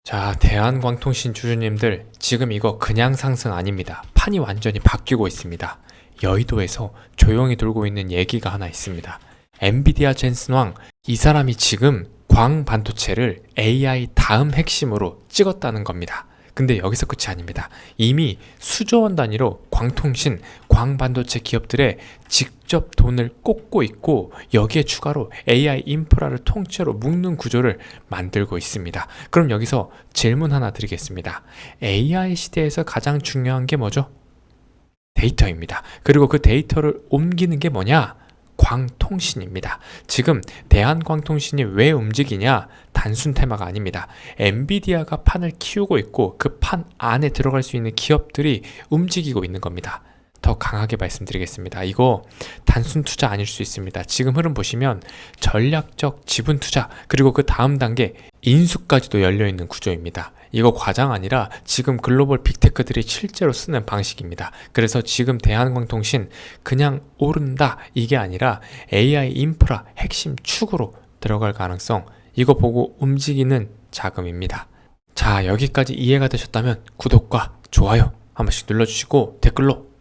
자, 대한광통신 주주님들, 지금 이거 그냥 상승 아닙니다. 판이 완전히 바뀌고 있습니다. 여의도에서 조용히 돌고 있는 얘기가 하나 있습니다. 엔비디아 젠슨 왕, 이 사람이 지금 광 반도체를 AI 다음 핵심으로 찍었다는 겁니다. 근데 여기서 끝이 아닙니다. 이미 수조원 단위로 광통신, 광반도체 기업들의 직접 돈을 꽂고 있고 여기에 추가로 AI 인프라를 통째로 묶는 구조를 만들고 있습니다. 그럼 여기서 질문 하나 드리겠습니다. AI 시대에서 가장 중요한 게 뭐죠? 데이터입니다. 그리고 그 데이터를 옮기는 게 뭐냐? 광통신입니다. 지금 대한광통신이 왜 움직이냐? 단순 테마가 아닙니다. 엔비디아가 판을 키우고 있고 그 판 안에 들어갈 수 있는 기업들이 움직이고 있는 겁니다. 더 강하게 말씀드리겠습니다. 이거 단순 투자 아닐 수 있습니다. 지금 흐름 보시면 전략적 지분 투자, 그리고 그 다음 단계 인수까지도 열려있는 구조입니다. 이거 과장 아니라 지금 글로벌 빅테크들이 실제로 쓰는 방식입니다. 그래서 지금 대한광통신 그냥 오른다 이게 아니라 AI 인프라 핵심 축으로 들어갈 가능성, 이거 보고 움직이는 자금입니다. 자, 여기까지 이해가 되셨다면 구독과 좋아요 한 번씩 눌러주시고 댓글로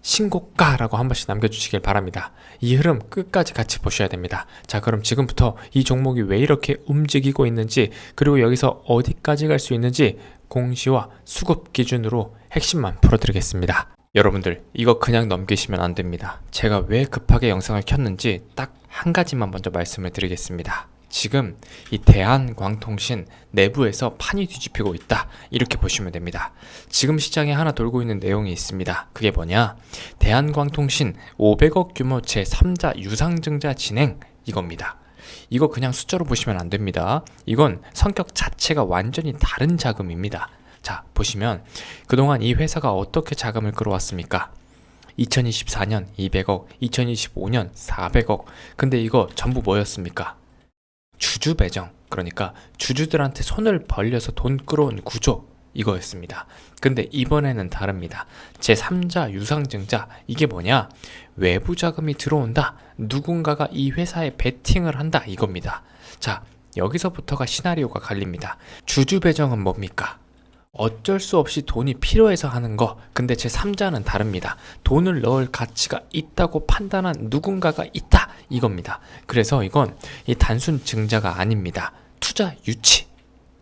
신고가라고 한 번씩 남겨주시길 바랍니다. 이 흐름 끝까지 같이 보셔야 됩니다. 자, 그럼 지금부터 이 종목이 왜 이렇게 움직이고 있는지, 그리고 여기서 어디까지 갈 수 있는지 공시와 수급 기준으로 핵심만 풀어드리겠습니다. 여러분들, 이거 그냥 넘기시면 안 됩니다. 제가 왜 급하게 영상을 켰는지 딱 한 가지만 먼저 말씀을 드리겠습니다. 지금 이 대한광통신 내부에서 판이 뒤집히고 있다, 이렇게 보시면 됩니다. 지금 시장에 하나 돌고 있는 내용이 있습니다. 그게 뭐냐? 대한광통신 500억 규모 제3자 유상증자 진행, 이겁니다. 이거 그냥 숫자로 보시면 안 됩니다. 이건 성격 자체가 완전히 다른 자금입니다. 자, 보시면 그동안 이 회사가 어떻게 자금을 끌어왔습니까? 2024년 200억, 2025년 400억. 근데 이거 전부 뭐였습니까? 주주 배정, 그러니까 주주들한테 손을 벌려서 돈 끌어온 구조, 이거였습니다. 근데 이번에는 다릅니다. 제3자 유상증자, 이게 뭐냐? 외부 자금이 들어온다, 누군가가 이 회사에 베팅을 한다, 이겁니다. 자, 여기서부터가 시나리오가 갈립니다. 주주 배정은 뭡니까? 어쩔 수 없이 돈이 필요해서 하는 거. 근데 제3자는 다릅니다. 돈을 넣을 가치가 있다고 판단한 누군가가 있다, 이겁니다. 그래서 이건 이 단순 증자가 아닙니다. 투자 유치,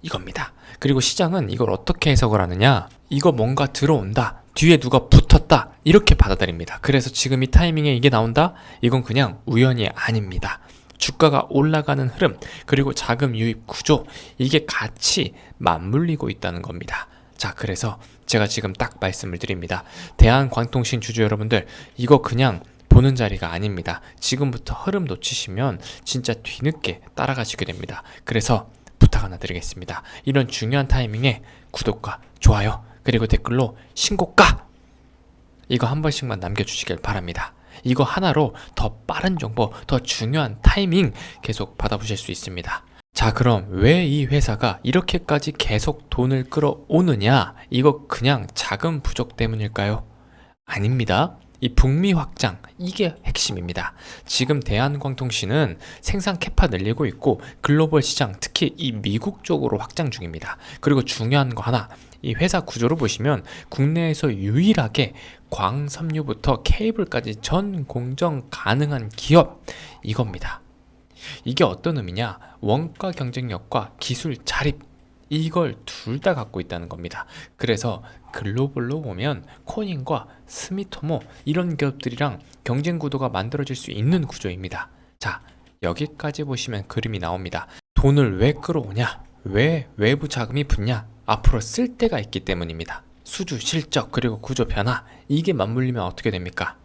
이겁니다. 그리고 시장은 이걸 어떻게 해석을 하느냐? 이거 뭔가 들어온다, 뒤에 누가 붙었다, 이렇게 받아들입니다. 그래서 지금 이 타이밍에 이게 나온다? 이건 그냥 우연이 아닙니다. 주가가 올라가는 흐름, 그리고 자금 유입 구조, 이게 같이 맞물리고 있다는 겁니다. 자, 그래서 제가 지금 딱 말씀을 드립니다. 대한광통신 주주 여러분들, 이거 그냥 보는 자리가 아닙니다. 지금부터 흐름 놓치시면 진짜 뒤늦게 따라가시게 됩니다. 그래서 부탁 하나 드리겠습니다. 이런 중요한 타이밍에 구독과 좋아요, 그리고 댓글로 신고가, 이거 한 번씩만 남겨주시길 바랍니다. 이거 하나로 더 빠른 정보, 더 중요한 타이밍 계속 받아보실 수 있습니다. 자, 그럼 왜 이 회사가 이렇게까지 계속 돈을 끌어오느냐? 이거 그냥 자금 부족 때문일까요? 아닙니다. 이 북미 확장, 이게 핵심입니다. 지금 대한광통신은 생산 캐파 늘리고 있고 글로벌 시장, 특히 이 미국 쪽으로 확장 중입니다. 그리고 중요한 거 하나, 이 회사 구조를 보시면 국내에서 유일하게 광섬유부터 케이블까지 전 공정 가능한 기업, 이겁니다. 이게 어떤 의미냐? 원가 경쟁력과 기술 자립, 이걸 둘 다 갖고 있다는 겁니다. 그래서 글로벌로 보면 코닌과 스미토모, 이런 기업들이랑 경쟁 구도가 만들어질 수 있는 구조입니다. 자, 여기까지 보시면 그림이 나옵니다. 돈을 왜 끌어오냐? 왜 외부 자금이 붙냐? 앞으로 쓸 데가 있기 때문입니다. 수주, 실적, 그리고 구조 변화, 이게 맞물리면 어떻게 됩니까?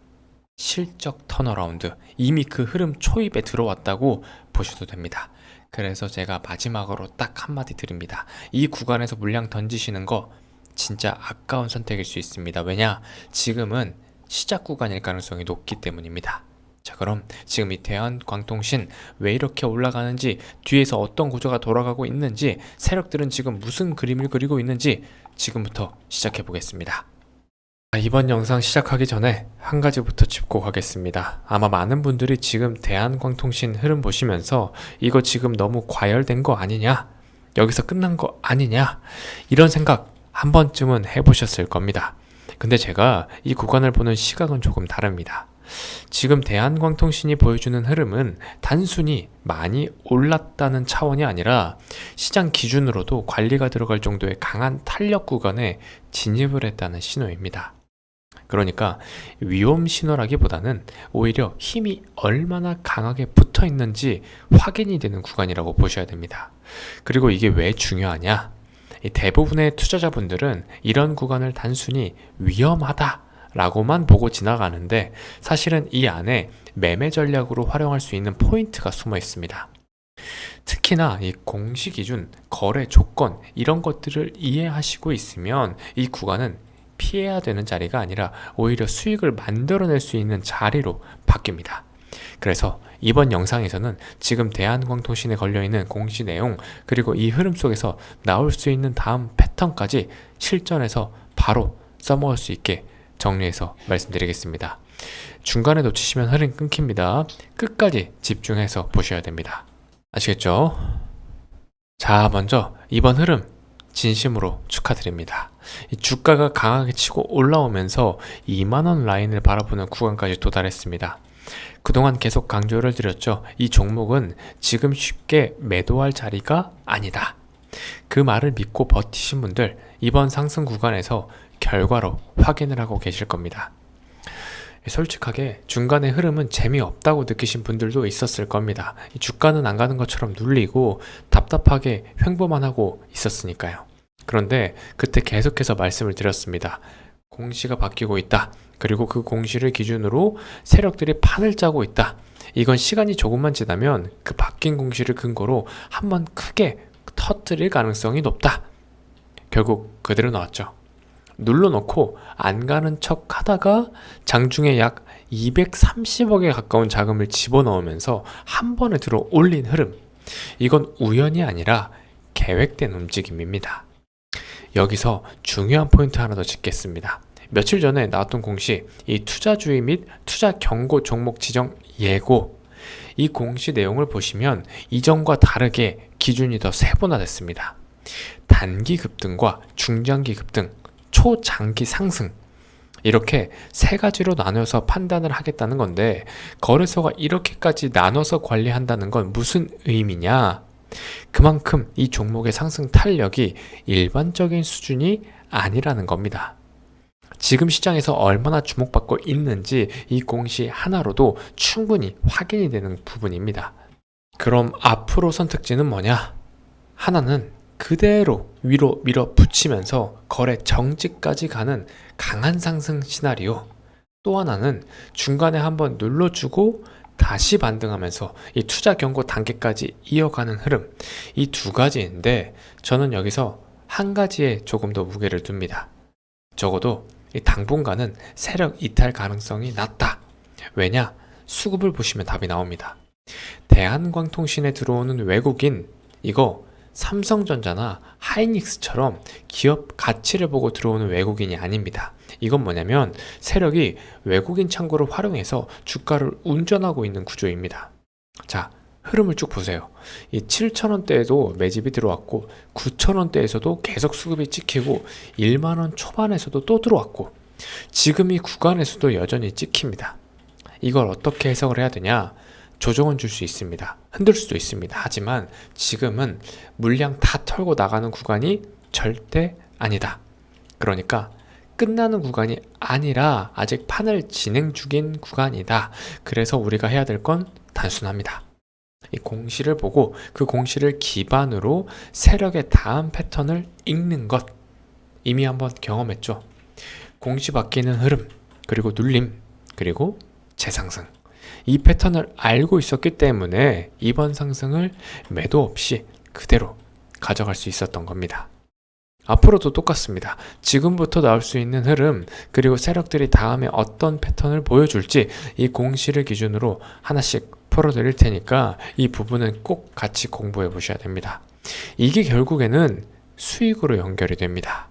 실적 턴어라운드, 이미 그 흐름 초입에 들어왔다고 보셔도 됩니다. 그래서 제가 마지막으로 딱 한마디 드립니다. 이 구간에서 물량 던지시는 거 진짜 아까운 선택일 수 있습니다. 왜냐? 지금은 시작 구간일 가능성이 높기 때문입니다. 자, 그럼 지금 이 대한광통신 왜 이렇게 올라가는지, 뒤에서 어떤 구조가 돌아가고 있는지, 세력들은 지금 무슨 그림을 그리고 있는지 지금부터 시작해 보겠습니다. 이번 영상 시작하기 전에 한 가지부터 짚고 가겠습니다. 아마 많은 분들이 지금 대한광통신 흐름 보시면서 이거 지금 너무 과열된 거 아니냐? 여기서 끝난 거 아니냐? 이런 생각 한 번쯤은 해보셨을 겁니다. 근데 제가 이 구간을 보는 시각은 조금 다릅니다. 지금 대한광통신이 보여주는 흐름은 단순히 많이 올랐다는 차원이 아니라 시장 기준으로도 관리가 들어갈 정도의 강한 탄력 구간에 진입을 했다는 신호입니다. 그러니까 위험 신호라기보다는 오히려 힘이 얼마나 강하게 붙어 있는지 확인이 되는 구간이라고 보셔야 됩니다. 그리고 이게 왜 중요하냐? 대부분의 투자자분들은 이런 구간을 단순히 위험하다 라고만 보고 지나가는데 사실은 이 안에 매매 전략으로 활용할 수 있는 포인트가 숨어 있습니다. 특히나 이 공시 기준, 거래 조건 이런 것들을 이해하시고 있으면 이 구간은 피해야 되는 자리가 아니라 오히려 수익을 만들어낼 수 있는 자리로 바뀝니다. 그래서 이번 영상에서는 지금 대한광통신에 걸려있는 공시 내용 그리고 이 흐름 속에서 나올 수 있는 다음 패턴까지 실전에서 바로 써먹을 수 있게 정리해서 말씀드리겠습니다. 중간에 놓치시면 흐름 끊깁니다. 끝까지 집중해서 보셔야 됩니다. 아시겠죠? 자, 먼저 이번 흐름 진심으로 축하드립니다. 이 주가가 강하게 치고 올라오면서 2만원 라인을 바라보는 구간까지 도달했습니다. 그동안 계속 강조를 드렸죠. 이 종목은 지금 쉽게 매도할 자리가 아니다. 그 말을 믿고 버티신 분들 이번 상승 구간에서 결과로 확인을 하고 계실 겁니다. 솔직하게 중간의 흐름은 재미없다고 느끼신 분들도 있었을 겁니다. 주가는 안 가는 것처럼 눌리고 답답하게 횡보만 하고 있었으니까요. 그런데 그때 계속해서 말씀을 드렸습니다. 공시가 바뀌고 있다. 그리고 그 공시를 기준으로 세력들이 판을 짜고 있다. 이건 시간이 조금만 지나면 그 바뀐 공시를 근거로 한번 크게 터뜨릴 가능성이 높다. 결국 그대로 나왔죠. 눌러놓고 안 가는 척 하다가 장중에 약 230억에 가까운 자금을 집어넣으면서 한 번에 들어 올린 흐름. 이건 우연이 아니라 계획된 움직임입니다. 여기서 중요한 포인트 하나 더 짚겠습니다. 며칠 전에 나왔던 공시, 이 투자주의 및 투자 경고 종목 지정 예고, 이 공시 내용을 보시면 이전과 다르게 기준이 더 세분화됐습니다. 단기 급등과 중장기 급등, 초장기 상승, 이렇게 세 가지로 나눠서 판단을 하겠다는 건데 거래소가 이렇게까지 나눠서 관리한다는 건 무슨 의미냐? 그만큼 이 종목의 상승 탄력이 일반적인 수준이 아니라는 겁니다. 지금 시장에서 얼마나 주목받고 있는지 이 공시 하나로도 충분히 확인이 되는 부분입니다. 그럼 앞으로 선택지는 뭐냐? 하나는 그대로 위로 밀어붙이면서 거래 정지까지 가는 강한 상승 시나리오. 또 하나는 중간에 한번 눌러주고 다시 반등하면서 이 투자 경고 단계까지 이어가는 흐름. 이 두 가지인데 저는 여기서 한 가지에 조금 더 무게를 둡니다. 적어도 이 당분간은 세력 이탈 가능성이 낮다. 왜냐? 수급을 보시면 답이 나옵니다. 대한광통신에 들어오는 외국인, 이거 삼성전자나 하이닉스처럼 기업 가치를 보고 들어오는 외국인이 아닙니다. 이건 뭐냐면 세력이 외국인 창고를 활용해서 주가를 운전하고 있는 구조입니다. 자, 흐름을 쭉 보세요. 이 7,000원대에도 매집이 들어왔고 9,000원대에서도 계속 수급이 찍히고 1만원 초반에서도 또 들어왔고 지금 이 구간에서도 여전히 찍힙니다. 이걸 어떻게 해석을 해야 되냐? 조정은 줄 수 있습니다. 흔들 수도 있습니다. 하지만 지금은 물량 다 털고 나가는 구간이 절대 아니다. 그러니까 끝나는 구간이 아니라 아직 판을 진행 중인 구간이다. 그래서 우리가 해야 될 건 단순합니다. 이 공시를 보고 그 공시를 기반으로 세력의 다음 패턴을 읽는 것. 이미 한번 경험했죠. 공시 바뀌는 흐름, 그리고 눌림, 그리고 재상승. 이 패턴을 알고 있었기 때문에 이번 상승을 매도 없이 그대로 가져갈 수 있었던 겁니다. 앞으로도 똑같습니다. 지금부터 나올 수 있는 흐름, 그리고 세력들이 다음에 어떤 패턴을 보여줄지 이 공시를 기준으로 하나씩 풀어드릴 테니까 이 부분은 꼭 같이 공부해 보셔야 됩니다. 이게 결국에는 수익으로 연결이 됩니다.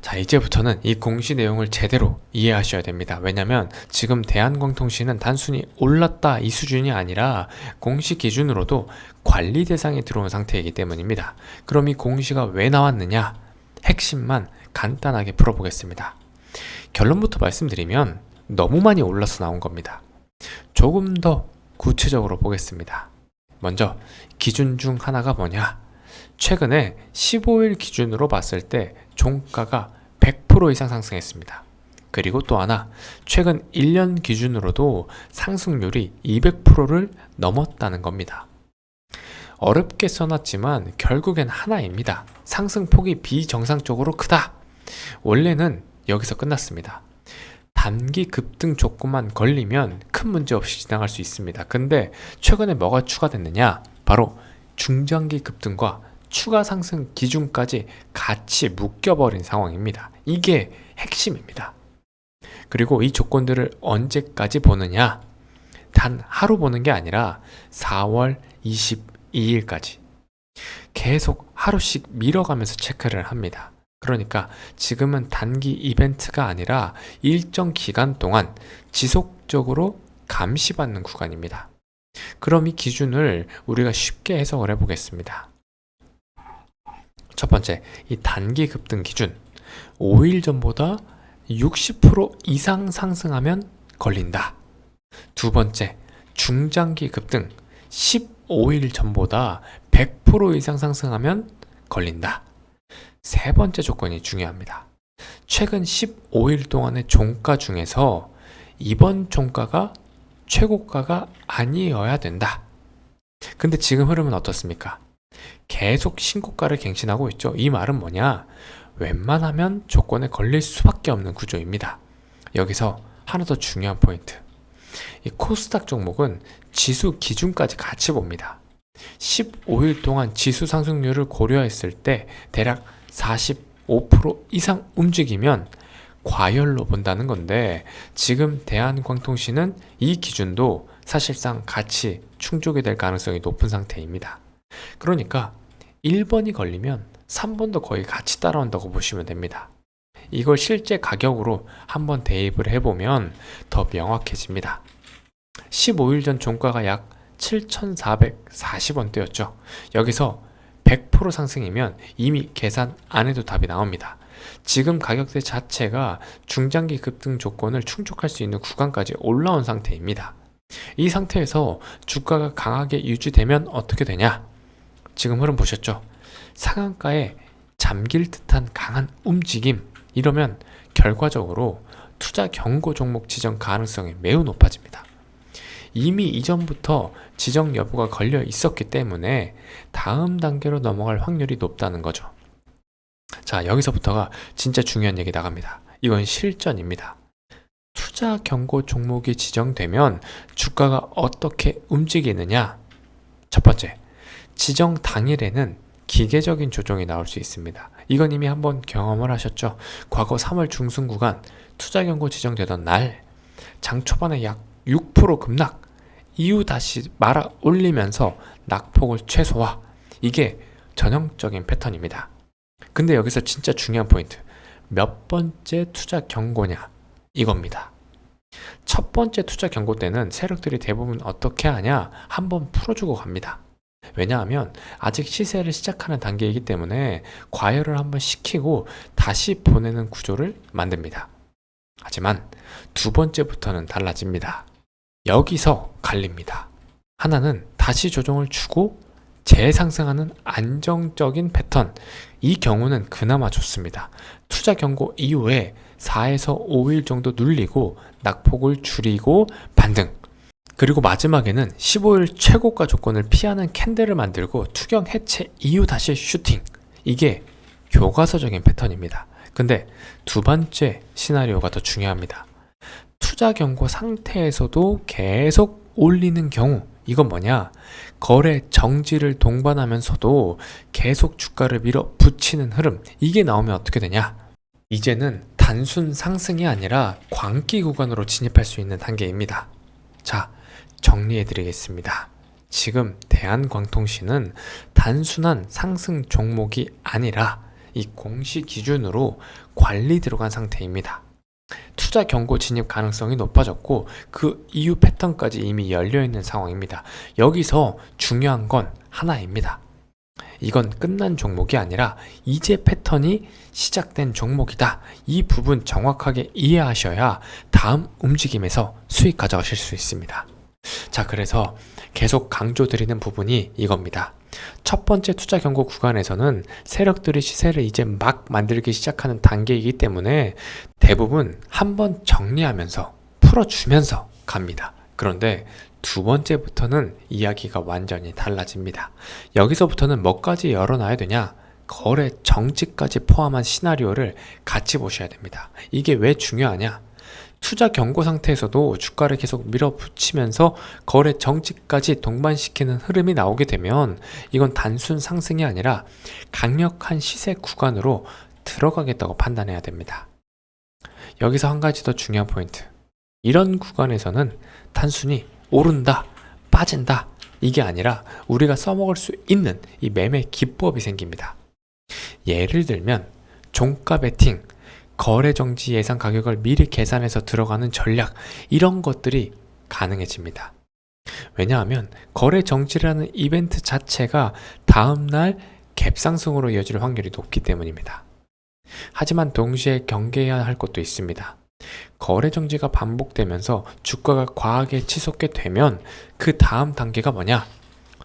자, 이제부터는 이 공시 내용을 제대로 이해하셔야 됩니다. 왜냐면 지금 대한광통신은 단순히 올랐다 이 수준이 아니라 공시 기준으로도 관리 대상에 들어온 상태이기 때문입니다. 그럼 이 공시가 왜 나왔느냐? 핵심만 간단하게 풀어보겠습니다. 결론부터 말씀드리면 너무 많이 올라서 나온 겁니다. 조금 더 구체적으로 보겠습니다. 먼저 기준 중 하나가 뭐냐? 최근에 15일 기준으로 봤을 때 종가가 100% 이상 상승했습니다. 그리고 또 하나, 최근 1년 기준으로도 상승률이 200%를 넘었다는 겁니다. 어렵게 써놨지만 결국엔 하나입니다. 상승폭이 비정상적으로 크다. 원래는 여기서 끝났습니다. 단기 급등 조건만 걸리면 큰 문제 없이 지나갈 수 있습니다. 근데 최근에 뭐가 추가됐느냐? 바로 중장기 급등과 추가 상승 기준까지 같이 묶여버린 상황입니다. 이게 핵심입니다. 그리고 이 조건들을 언제까지 보느냐? 단 하루 보는 게 아니라 4월 22일까지 계속 하루씩 밀어가면서 체크를 합니다. 그러니까 지금은 단기 이벤트가 아니라 일정 기간 동안 지속적으로 감시받는 구간입니다. 그럼 이 기준을 우리가 쉽게 해석을 해보겠습니다. 첫 번째, 이 단기 급등 기준 5일 전보다 60% 이상 상승하면 걸린다. 두 번째, 중장기 급등 15일 전보다 100% 이상 상승하면 걸린다. 세 번째 조건이 중요합니다. 최근 15일 동안의 종가 중에서 이번 종가가 최고가가 아니어야 된다. 근데 지금 흐름은 어떻습니까? 계속 신고가를 갱신하고 있죠. 이 말은 뭐냐? 웬만하면 조건에 걸릴 수밖에 없는 구조입니다. 여기서 하나 더 중요한 포인트. 이 코스닥 종목은 지수 기준까지 같이 봅니다. 15일 동안 지수 상승률을 고려했을 때 대략 45% 이상 움직이면 과열로 본다는 건데, 지금 대한광통신은 이 기준도 사실상 같이 충족이 될 가능성이 높은 상태입니다. 그러니까 1번이 걸리면 3번도 거의 같이 따라온다고 보시면 됩니다. 이걸 실제 가격으로 한번 대입을 해보면 더 명확해집니다. 15일 전 종가가 약 7,440원대였죠. 여기서 100% 상승이면 이미 계산 안 해도 답이 나옵니다. 지금 가격대 자체가 중장기 급등 조건을 충족할 수 있는 구간까지 올라온 상태입니다. 이 상태에서 주가가 강하게 유지되면 어떻게 되냐? 지금 흐름 보셨죠? 상한가에 잠길 듯한 강한 움직임, 이러면 결과적으로 투자 경고 종목 지정 가능성이 매우 높아집니다. 이미 이전부터 지정 여부가 걸려 있었기 때문에 다음 단계로 넘어갈 확률이 높다는 거죠. 자, 여기서부터가 진짜 중요한 얘기 나갑니다. 이건 실전입니다. 투자 경고 종목이 지정되면 주가가 어떻게 움직이느냐? 첫 번째, 지정 당일에는 기계적인 조정이 나올 수 있습니다. 이건 이미 한번 경험을 하셨죠. 과거 3월 중순 구간 투자 경고 지정되던 날 장 초반에 약 6% 급락, 이후 다시 말아 올리면서 낙폭을 최소화. 이게 전형적인 패턴입니다. 근데 여기서 진짜 중요한 포인트, 몇 번째 투자 경고냐, 이겁니다. 첫 번째 투자 경고 때는 세력들이 대부분 어떻게 하냐, 한번 풀어주고 갑니다. 왜냐하면 아직 시세를 시작하는 단계이기 때문에 과열을 한번 시키고 다시 보내는 구조를 만듭니다. 하지만 두 번째부터는 달라집니다. 여기서 갈립니다. 하나는 다시 조정을 주고 재상승하는 안정적인 패턴, 이 경우는 그나마 좋습니다. 투자 경고 이후에 4에서 5일 정도 눌리고 낙폭을 줄이고 반등, 그리고 마지막에는 15일 최고가 조건을 피하는 캔들을 만들고 투경 해체 이후 다시 슈팅, 이게 교과서적인 패턴입니다. 근데 두 번째 시나리오가 더 중요합니다. 투자 경고 상태에서도 계속 올리는 경우, 이건 뭐냐? 거래 정지를 동반하면서도 계속 주가를 밀어붙이는 흐름, 이게 나오면 어떻게 되냐? 이제는 단순 상승이 아니라 광기 구간으로 진입할 수 있는 단계입니다. 자, 정리해 드리겠습니다. 지금 대한광통신은 단순한 상승 종목이 아니라 이 공시 기준으로 관리 들어간 상태입니다. 투자 경고 진입 가능성이 높아졌고 그 이후 패턴까지 이미 열려있는 상황입니다. 여기서 중요한 건 하나입니다. 이건 끝난 종목이 아니라 이제 패턴이 시작된 종목이다. 이 부분 정확하게 이해하셔야 다음 움직임에서 수익 가져가실 수 있습니다. 자, 그래서 계속 강조드리는 부분이 이겁니다. 첫 번째 투자 경고 구간에서는 세력들이 시세를 이제 막 만들기 시작하는 단계이기 때문에 대부분 한번 정리하면서 풀어주면서 갑니다. 그런데 두 번째부터는 이야기가 완전히 달라집니다. 여기서부터는 뭐까지 열어놔야 되냐? 거래 정지까지 포함한 시나리오를 같이 보셔야 됩니다. 이게 왜 중요하냐? 투자 경고 상태에서도 주가를 계속 밀어붙이면서 거래 정지까지 동반시키는 흐름이 나오게 되면 이건 단순 상승이 아니라 강력한 시세 구간으로 들어가겠다고 판단해야 됩니다. 여기서 한 가지 더 중요한 포인트. 이런 구간에서는 단순히 오른다, 빠진다 이게 아니라 우리가 써먹을 수 있는 이 매매 기법이 생깁니다. 예를 들면 종가 베팅, 거래 정지 예상 가격을 미리 계산해서 들어가는 전략, 이런 것들이 가능해집니다. 왜냐하면 거래 정지라는 이벤트 자체가 다음날 갭상승으로 이어질 확률이 높기 때문입니다. 하지만 동시에 경계해야 할 것도 있습니다. 거래 정지가 반복되면서 주가가 과하게 치솟게 되면 그 다음 단계가 뭐냐?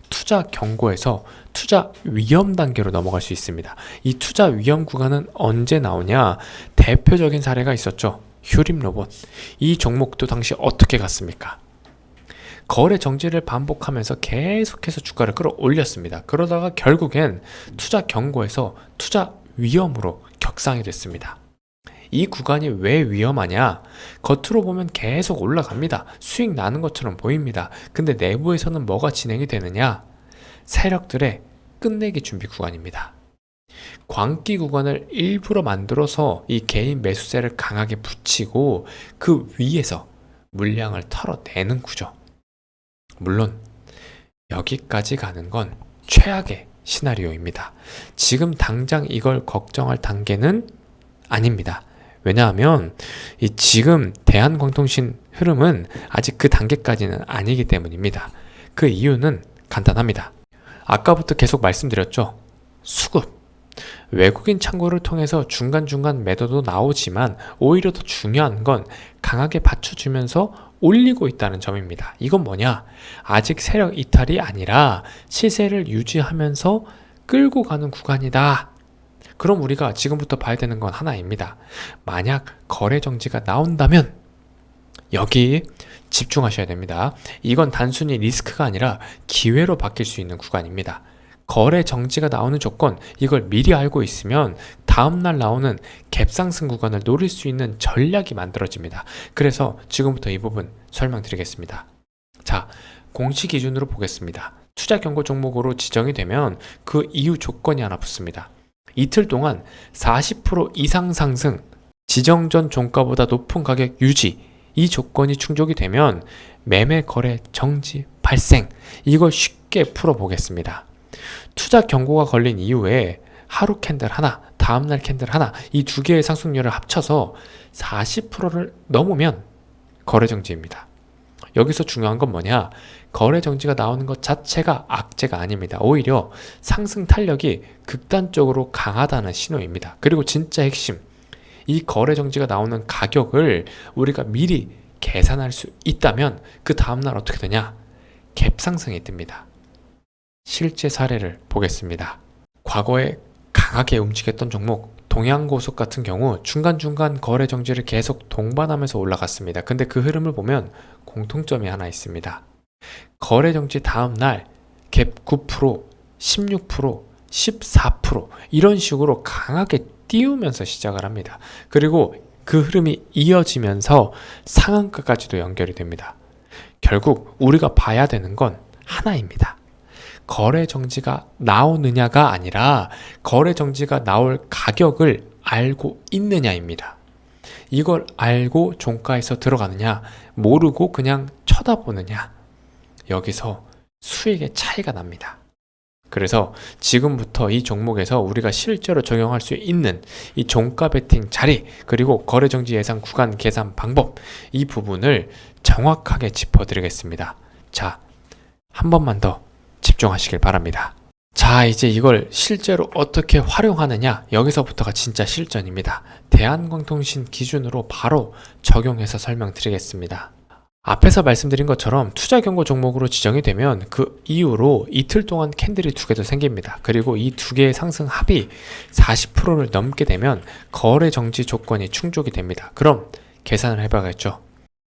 투자 경고에서 투자 위험 단계로 넘어갈 수 있습니다. 이 투자 위험 구간은 언제 나오냐? 대표적인 사례가 있었죠. 휴림로봇. 이 종목도 당시 어떻게 갔습니까? 거래 정지를 반복하면서 계속해서 주가를 끌어올렸습니다. 그러다가 결국엔 투자 경고에서 투자 위험으로 격상이 됐습니다. 이 구간이 왜 위험하냐? 겉으로 보면 계속 올라갑니다. 수익 나는 것처럼 보입니다. 근데 내부에서는 뭐가 진행이 되느냐? 세력들의 끝내기 준비 구간입니다. 광기 구간을 일부러 만들어서 이 개인 매수세를 강하게 붙이고 그 위에서 물량을 털어내는 구조. 물론 여기까지 가는 건 최악의 시나리오입니다. 지금 당장 이걸 걱정할 단계는 아닙니다. 왜냐하면 이 지금 대한광통신 흐름은 아직 그 단계까지는 아니기 때문입니다. 그 이유는 간단합니다. 아까부터 계속 말씀드렸죠. 수급. 외국인 창구를 통해서 중간중간 매도도 나오지만 오히려 더 중요한 건 강하게 받쳐주면서 올리고 있다는 점입니다. 이건 뭐냐? 아직 세력 이탈이 아니라 시세를 유지하면서 끌고 가는 구간이다. 그럼 우리가 지금부터 봐야 되는 건 하나입니다. 만약 거래 정지가 나온다면 여기 집중하셔야 됩니다. 이건 단순히 리스크가 아니라 기회로 바뀔 수 있는 구간입니다. 거래 정지가 나오는 조건, 이걸 미리 알고 있으면 다음날 나오는 갭상승 구간을 노릴 수 있는 전략이 만들어집니다. 그래서 지금부터 이 부분 설명드리겠습니다. 자, 공시 기준으로 보겠습니다. 투자 경고 종목으로 지정이 되면 그 이후 조건이 하나 붙습니다. 이틀 동안 40% 이상 상승, 지정 전 종가보다 높은 가격 유지, 이 조건이 충족이 되면 매매 거래 정지 발생, 이걸 쉽게 풀어보겠습니다. 투자 경고가 걸린 이후에 하루 캔들 하나, 다음날 캔들 하나, 이 두 개의 상승률을 합쳐서 40%를 넘으면 거래 정지입니다. 여기서 중요한 건 뭐냐? 거래 정지가 나오는 것 자체가 악재가 아닙니다. 오히려 상승 탄력이 극단적으로 강하다는 신호입니다. 그리고 진짜 핵심, 이 거래 정지가 나오는 가격을 우리가 미리 계산할 수 있다면 그 다음날 어떻게 되냐? 갭 상승이 뜹니다. 실제 사례를 보겠습니다. 과거에 강하게 움직였던 종목 동양고속 같은 경우 중간중간 거래 정지를 계속 동반하면서 올라갔습니다. 근데 그 흐름을 보면 공통점이 하나 있습니다. 거래 정지 다음 날 갭 9%, 16%, 14% 이런 식으로 강하게 띄우면서 시작을 합니다. 그리고 그 흐름이 이어지면서 상한가까지도 연결이 됩니다. 결국 우리가 봐야 되는 건 하나입니다. 거래 정지가 나오느냐가 아니라 거래 정지가 나올 가격을 알고 있느냐입니다. 이걸 알고 종가에서 들어가느냐, 모르고 그냥 쳐다보느냐, 여기서 수익의 차이가 납니다. 그래서 지금부터 이 종목에서 우리가 실제로 적용할 수 있는 이 종가 베팅 자리, 그리고 거래정지 예상 구간 계산 방법, 이 부분을 정확하게 짚어드리겠습니다. 자, 한 번만 더 집중하시길 바랍니다. 자, 이제 이걸 실제로 어떻게 활용하느냐, 여기서부터가 진짜 실전입니다. 대한광통신 기준으로 바로 적용해서 설명드리겠습니다. 앞에서 말씀드린 것처럼 투자 경고 종목으로 지정이 되면 그 이후로 이틀 동안 캔들이 두 개 더 생깁니다. 그리고 이 두 개의 상승 합이 40%를 넘게 되면 거래 정지 조건이 충족이 됩니다. 그럼 계산을 해봐야겠죠.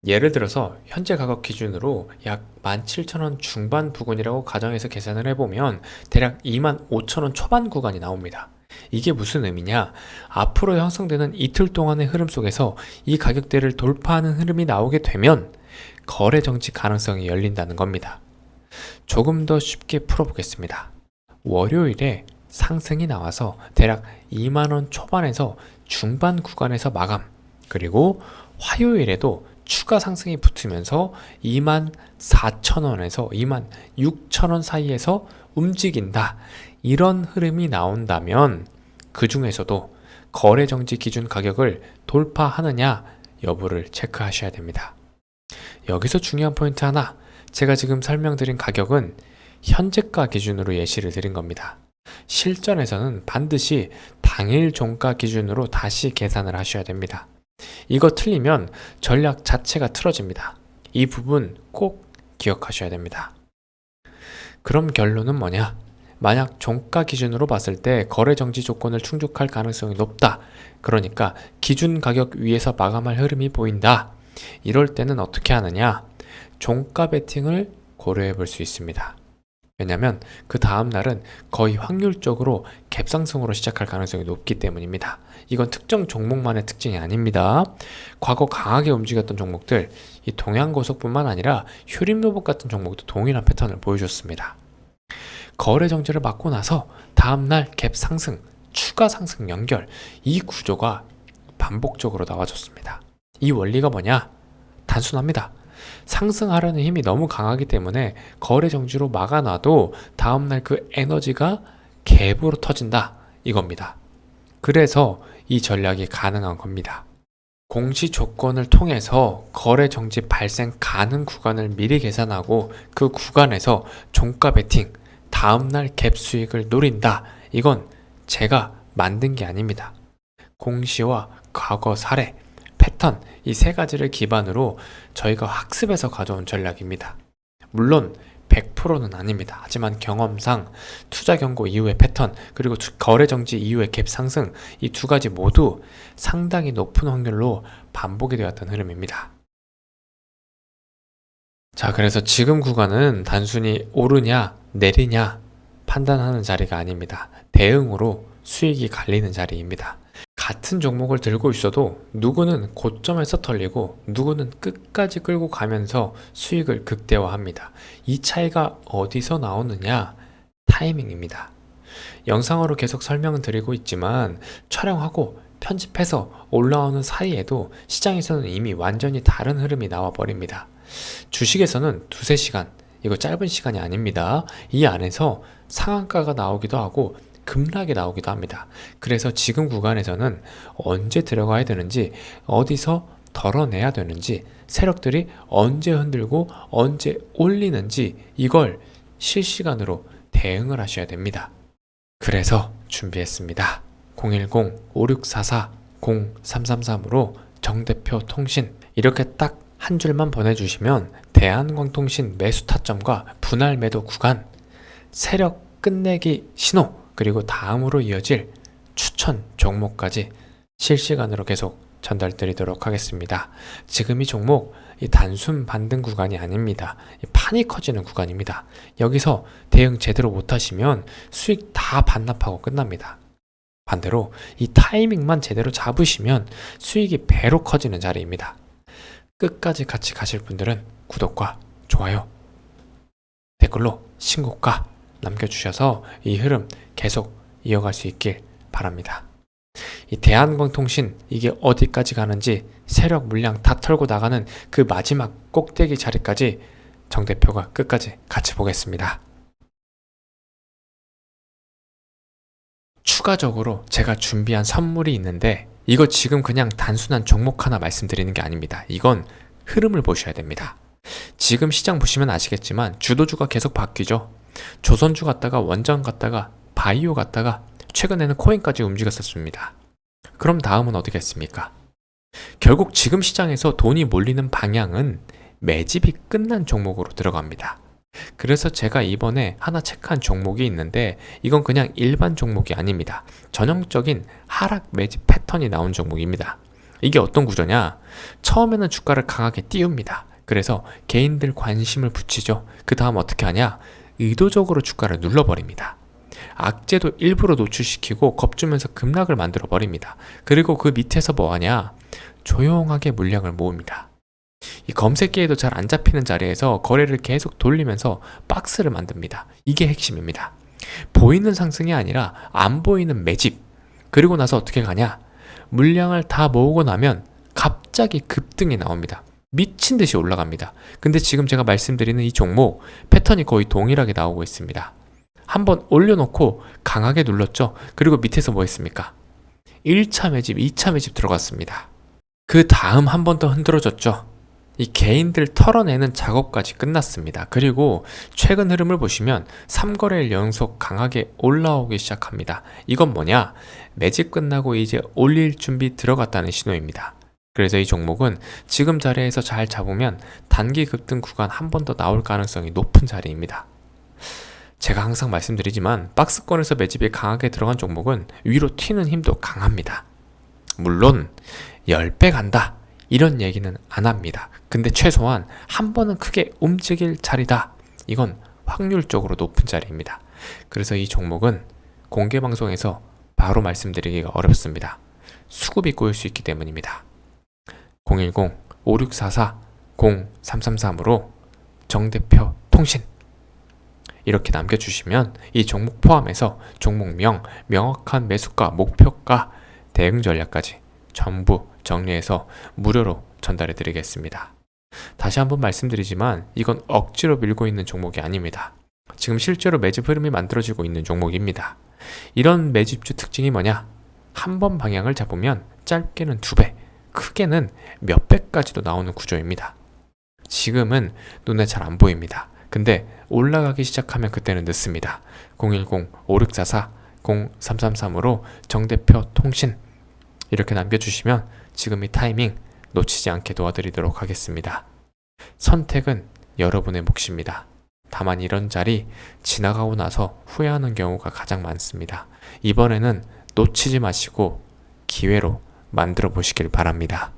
예를 들어서 현재 가격 기준으로 약 17,000원 중반 부근이라고 가정해서 계산을 해보면 대략 25,000원 초반 구간이 나옵니다. 이게 무슨 의미냐? 앞으로 형성되는 이틀 동안의 흐름 속에서 이 가격대를 돌파하는 흐름이 나오게 되면 거래 정지 가능성이 열린다는 겁니다. 조금 더 쉽게 풀어보겠습니다. 월요일에 상승이 나와서 대략 2만원 초반에서 중반 구간에서 마감, 그리고 화요일에도 추가 상승이 붙으면서 24,000원에서 26,000원 사이에서 움직인다. 이런 흐름이 나온다면 그 중에서도 거래 정지 기준 가격을 돌파하느냐 여부를 체크하셔야 됩니다. 여기서 중요한 포인트 하나, 제가 지금 설명드린 가격은 현재가 기준으로 예시를 드린 겁니다. 실전에서는 반드시 당일 종가 기준으로 다시 계산을 하셔야 됩니다. 이거 틀리면 전략 자체가 틀어집니다. 이 부분 꼭 기억하셔야 됩니다. 그럼 결론은 뭐냐? 만약 종가 기준으로 봤을 때 거래 정지 조건을 충족할 가능성이 높다. 그러니까 기준 가격 위에서 마감할 흐름이 보인다. 이럴 때는 어떻게 하느냐? 종가 베팅을 고려해 볼 수 있습니다. 왜냐하면 그 다음 날은 거의 확률적으로 갭상승으로 시작할 가능성이 높기 때문입니다. 이건 특정 종목만의 특징이 아닙니다. 과거 강하게 움직였던 종목들, 이 동양고속뿐만 아니라 휴림로봇 같은 종목도 동일한 패턴을 보여줬습니다. 거래 정지를 맞고 나서 다음날 갭 상승, 추가 상승 연결, 이 구조가 반복적으로 나와줬습니다. 이 원리가 뭐냐? 단순합니다. 상승하려는 힘이 너무 강하기 때문에 거래 정지로 막아놔도 다음날 그 에너지가 갭으로 터진다, 이겁니다. 그래서 이 전략이 가능한 겁니다. 공시 조건을 통해서 거래 정지 발생 가능 구간을 미리 계산하고 그 구간에서 종가 베팅, 다음날 갭 수익을 노린다. 이건 제가 만든 게 아닙니다. 공시와 과거 사례, 패턴, 이 세 가지를 기반으로 저희가 학습해서 가져온 전략입니다. 물론 100%는 아닙니다. 하지만 경험상 투자 경고 이후의 패턴, 그리고 거래 정지 이후의 갭 상승, 이 두 가지 모두 상당히 높은 확률로 반복이 되었던 흐름입니다. 자, 그래서 지금 구간은 단순히 오르냐 내리냐 판단하는 자리가 아닙니다. 대응으로 수익이 갈리는 자리입니다. 같은 종목을 들고 있어도 누구는 고점에서 털리고 누구는 끝까지 끌고 가면서 수익을 극대화합니다. 이 차이가 어디서 나오느냐? 타이밍입니다. 영상으로 계속 설명을 드리고 있지만 촬영하고 편집해서 올라오는 사이에도 시장에서는 이미 완전히 다른 흐름이 나와 버립니다. 주식에서는 두세 시간, 이거 짧은 시간이 아닙니다. 이 안에서 상한가가 나오기도 하고 급락이 나오기도 합니다. 그래서 지금 구간에서는 언제 들어가야 되는지, 어디서 덜어내야 되는지, 세력들이 언제 흔들고 언제 올리는지, 이걸 실시간으로 대응을 하셔야 됩니다. 그래서 준비했습니다. 010-5644-0333으로 정대표 통신, 이렇게 딱 한 줄만 보내주시면 대한광통신 매수 타점과 분할 매도 구간, 세력 끝내기 신호, 그리고 다음으로 이어질 추천 종목까지 실시간으로 계속 전달 드리도록 하겠습니다. 지금 이 종목 이 단순 반등 구간이 아닙니다. 판이 커지는 구간입니다. 여기서 대응 제대로 못하시면 수익 다 반납하고 끝납니다. 반대로 이 타이밍만 제대로 잡으시면 수익이 배로 커지는 자리입니다. 끝까지 같이 가실 분들은 구독과 좋아요, 댓글로 신고가 남겨주셔서 이 흐름 계속 이어갈 수 있길 바랍니다. 이 대한광통신, 이게 어디까지 가는지 세력 물량 다 털고 나가는 그 마지막 꼭대기 자리까지 정 대표가 끝까지 같이 보겠습니다. 추가적으로 제가 준비한 선물이 있는데 이거 지금 그냥 단순한 종목 하나 말씀드리는 게 아닙니다. 이건 흐름을 보셔야 됩니다. 지금 시장 보시면 아시겠지만 주도주가 계속 바뀌죠. 조선주 갔다가 원전 갔다가 바이오 갔다가 최근에는 코인까지 움직였었습니다. 그럼 다음은 어디겠습니까? 결국 지금 시장에서 돈이 몰리는 방향은 매집이 끝난 종목으로 들어갑니다. 그래서 제가 이번에 하나 체크한 종목이 있는데 이건 그냥 일반 종목이 아닙니다. 전형적인 하락 매집 패턴이 나온 종목입니다. 이게 어떤 구조냐? 처음에는 주가를 강하게 띄웁니다. 그래서 개인들 관심을 붙이죠. 그 다음 어떻게 하냐? 의도적으로 주가를 눌러버립니다. 악재도 일부러 노출시키고 겁주면서 급락을 만들어 버립니다. 그리고 그 밑에서 뭐하냐? 조용하게 물량을 모읍니다. 이 검색기에도 잘 안 잡히는 자리에서 거래를 계속 돌리면서 박스를 만듭니다. 이게 핵심입니다. 보이는 상승이 아니라 안 보이는 매집. 그리고 나서 어떻게 가냐? 물량을 다 모으고 나면 갑자기 급등이 나옵니다. 미친 듯이 올라갑니다. 근데 지금 제가 말씀드리는 이 종목 패턴이 거의 동일하게 나오고 있습니다. 한번 올려놓고 강하게 눌렀죠. 그리고 밑에서 뭐 했습니까? 1차 매집, 2차 매집 들어갔습니다. 그 다음 한 번 더 흔들어졌죠. 이 개인들 털어내는 작업까지 끝났습니다. 그리고 최근 흐름을 보시면 3거래일 연속 강하게 올라오기 시작합니다. 이건 뭐냐? 매집 끝나고 이제 올릴 준비 들어갔다는 신호입니다. 그래서 이 종목은 지금 자리에서 잘 잡으면 단기 급등 구간 한 번 더 나올 가능성이 높은 자리입니다. 제가 항상 말씀드리지만 박스권에서 매집이 강하게 들어간 종목은 위로 튀는 힘도 강합니다. 물론 10배 간다 이런 얘기는 안 합니다. 근데 최소한 한 번은 크게 움직일 자리다. 이건 확률적으로 높은 자리입니다. 그래서 이 종목은 공개 방송에서 바로 말씀드리기가 어렵습니다. 수급이 꼬일 수 있기 때문입니다. 010-5644-0333으로 정대표 통신 이렇게 남겨주시면 이 종목 포함해서 종목명, 명확한 매수가, 목표가, 대응 전략까지 전부 정리해서 무료로 전달해 드리겠습니다. 다시 한번 말씀드리지만 이건 억지로 밀고 있는 종목이 아닙니다. 지금 실제로 매집 흐름이 만들어지고 있는 종목입니다. 이런 매집주 특징이 뭐냐? 한 번 방향을 잡으면 짧게는 2배, 크게는 몇 배까지도 나오는 구조입니다. 지금은 눈에 잘 안 보입니다. 근데 올라가기 시작하면 그때는 늦습니다. 010-5644-0333으로 정대표 통신 이렇게 남겨주시면 지금 이 타이밍 놓치지 않게 도와드리도록 하겠습니다. 선택은 여러분의 몫입니다. 다만 이런 자리 지나가고 나서 후회하는 경우가 가장 많습니다. 이번에는 놓치지 마시고 기회로 만들어 보시길 바랍니다.